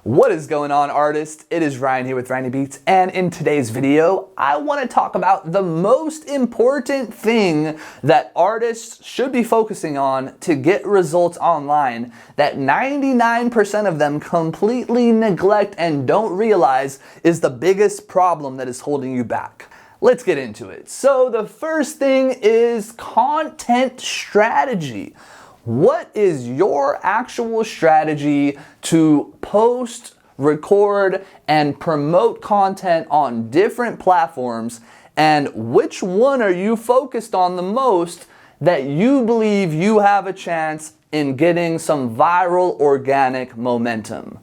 What is going on, artists? It is Ryan here with Ryini Beats, and in today's video, I want to talk about the most important thing that artists should be focusing on to get results online that 99% of them completely neglect and don't realize is the biggest problem that is holding you back. Let's get into it. So the first thing is content strategy. What is your actual strategy to post, record, and promote content on different platforms? And which one are you focused on the most that you believe you have a chance in getting some viral organic momentum?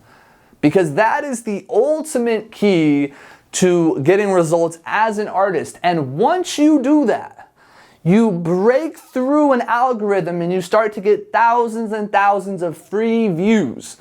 Because that is the ultimate key to getting results as an artist. And once you do that, you break through an algorithm and you start to get thousands and thousands of free views.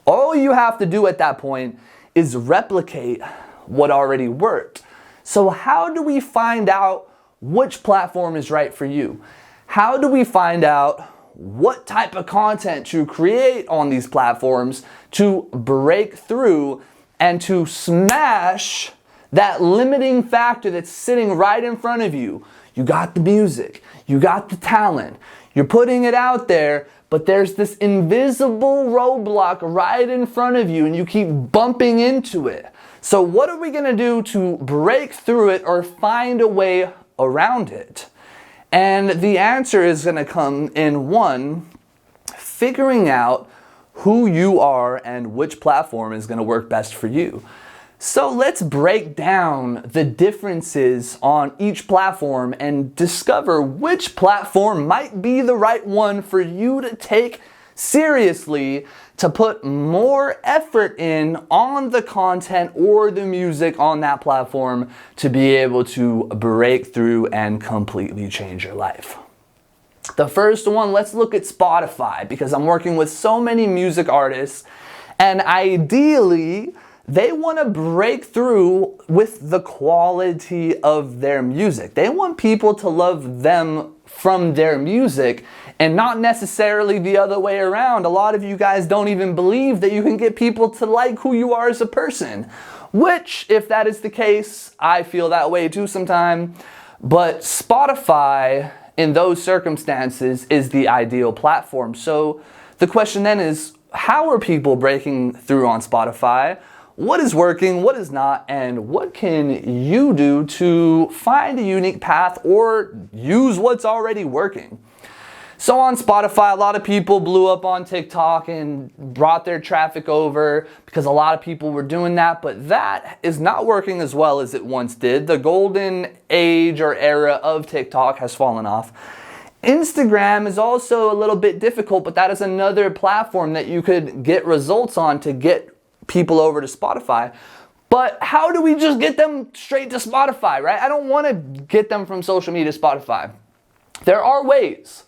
All you have to do at that point is replicate what already worked. So how do we find out which platform is right for you? How do we find out what type of content to create on these platforms to break through and to smash that limiting factor that's sitting right in front of you? You got the music, you got the talent, you're putting it out there, but there's this invisible roadblock right in front of you and you keep bumping into it. So what are we gonna do to break through it or find a way around it? And the answer is gonna come in one, figuring out who you are and which platform is gonna work best for you. So let's break down the differences on each platform and discover which platform might be the right one for you to take seriously, to put more effort in on the content or the music on that platform to be able to break through and completely change your life. The first one, let's look at Spotify, because I'm working with so many music artists, and ideally, they want to break through with the quality of their music. They want people to love them from their music and not necessarily the other way around. A lot of you guys don't even believe that you can get people to like who you are as a person, which, if that is the case, I feel that way too sometimes. But Spotify, in those circumstances, is the ideal platform. So the question then is, how are people breaking through on Spotify? What is working, what is not, and what can you do to find a unique path or use what's already working? So on Spotify, a lot of people blew up on TikTok and brought their traffic over because a lot of people were doing that, but that is not working as well as it once did. The golden age or era of TikTok has fallen off. Instagram is also a little bit difficult, but that is another platform that you could get results on to get people over to Spotify. But how do we just get them straight to Spotify, right? I don't want to get them from social media to Spotify. There are ways.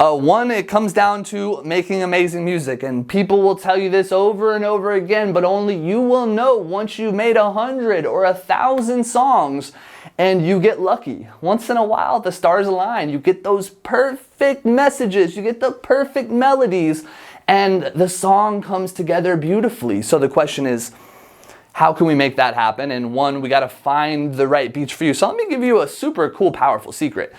One, it comes down to making amazing music, and people will tell you this over and over again, but only you will know once you've made 100 or 1,000 songs and you get lucky. Once in a while, the stars align. You get those perfect messages, you get the perfect melodies, and the song comes together beautifully. So the question is, how can we make that happen? And one, we got to find the right beats for you. So let me give you a super cool, powerful secret.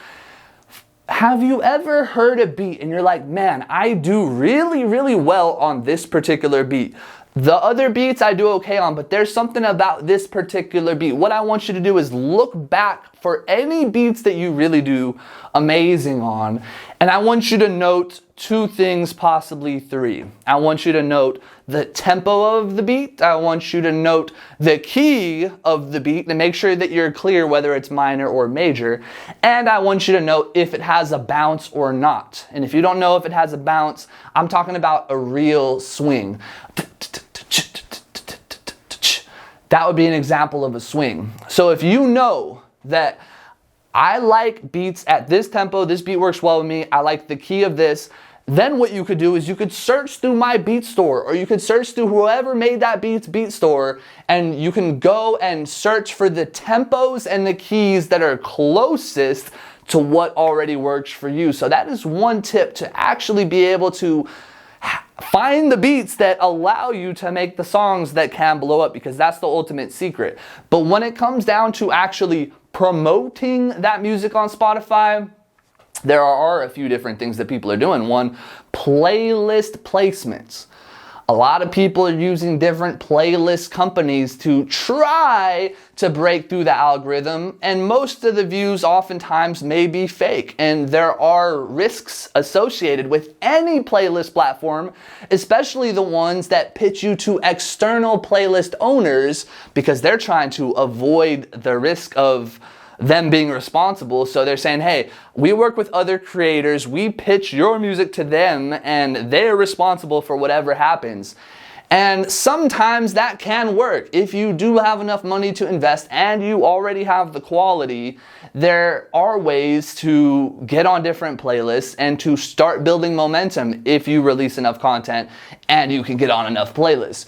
Have you ever heard a beat and you're like, man, I do really, really well on this particular beat. The other beats I do okay on, but there's something about this particular beat. What I want you to do is look back for any beats that you really do amazing on. And I want you to note two things, possibly three. I want you to note the tempo of the beat. I want you to note the key of the beat and make sure that you're clear whether it's minor or major. And I want you to note if it has a bounce or not. And if you don't know if it has a bounce, I'm talking about a real swing. That would be an example of a swing. So if you know that I like beats at this tempo, this beat works well with me, I like the key of this, then what you could do is you could search through my beat store, or you could search through whoever made that beat store, and you can go and search for the tempos and the keys that are closest to what already works for you. So that is one tip to actually be able to Find the beats that allow you to make the songs that can blow up, because that's the ultimate secret. But when it comes down to actually promoting that music on Spotify, there are a few different things that people are doing. One, playlist placements. A lot of people are using different playlist companies to try to break through the algorithm, and most of the views oftentimes may be fake. And there are risks associated with any playlist platform, especially the ones that pitch you to external playlist owners, because they're trying to avoid the risk of them being responsible. So they're saying, hey, we work with other creators, we pitch your music to them, and they're responsible for whatever happens. And sometimes that can work. If you do have enough money to invest and you already have the quality, there are ways to get on different playlists and to start building momentum if you release enough content and you can get on enough playlists.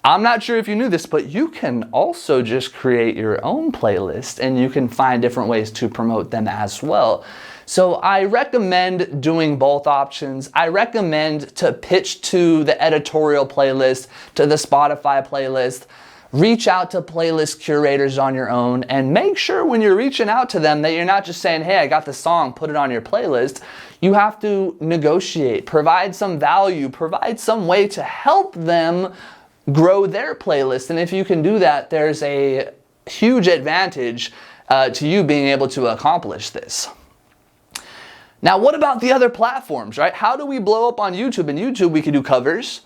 I'm not sure if you knew this, but you can also just create your own playlist and you can find different ways to promote them as well. So I recommend doing both options. I recommend to pitch to the editorial playlist, to the Spotify playlist. Reach out to playlist curators on your own, and make sure when you're reaching out to them that you're not just saying, hey, I got the song, put it on your playlist. You have to negotiate, provide some value, provide some way to help them grow their playlist. And if you can do that, there's a huge advantage to you being able to accomplish this. Now, what about the other platforms, right? How do we blow up on YouTube? In YouTube, we can do covers,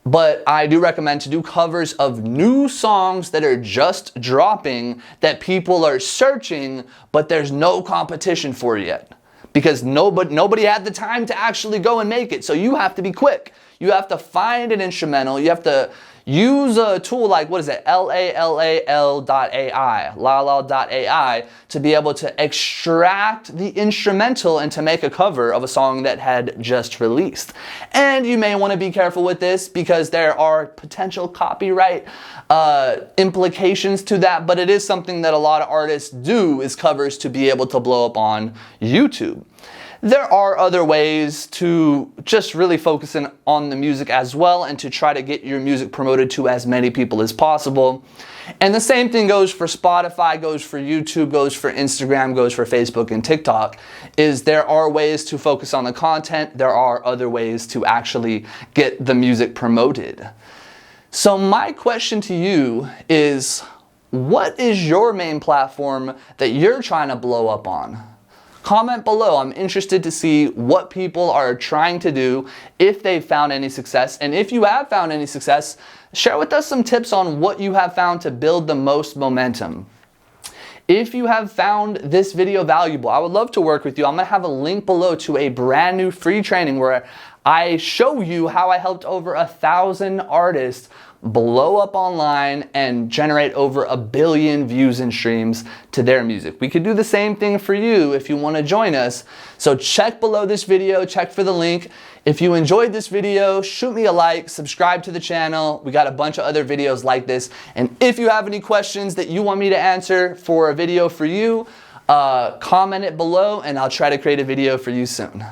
but I do recommend to do covers of new songs that are just dropping, that people are searching, but there's no competition for yet, because nobody had the time to actually go and make it. So you have to be quick. You have to find an instrumental. You have to use a tool like, what is it, lal.ai, to be able to extract the instrumental and to make a cover of a song that had just released. And you may want to be careful with this because there are potential copyright implications to that, but it is something that a lot of artists do, is covers to be able to blow up on YouTube. There are other ways to just really focus in on the music as well, and to try to get your music promoted to as many people as possible. And the same thing goes for Spotify, goes for YouTube, goes for Instagram, goes for Facebook and TikTok, is there are ways to focus on the content. There are other ways to actually get the music promoted. So my question to you is, what is your main platform that you're trying to blow up on? Comment below. I'm interested to see what people are trying to do, if they've found any success. And if you have found any success, share with us some tips on what you have found to build the most momentum. If you have found this video valuable, I would love to work with you. I'm going to have a link below to a brand new free training where I show you how I helped over 1,000 artists blow up online and generate over 1 billion views and streams to their music. We could do the same thing for you if you want to join us. So check below this video, check for the link. If you enjoyed this video, shoot me a like, subscribe to the channel. We got a bunch of other videos like this. And if you have any questions that you want me to answer for a video for you, comment it below and I'll try to create a video for you soon.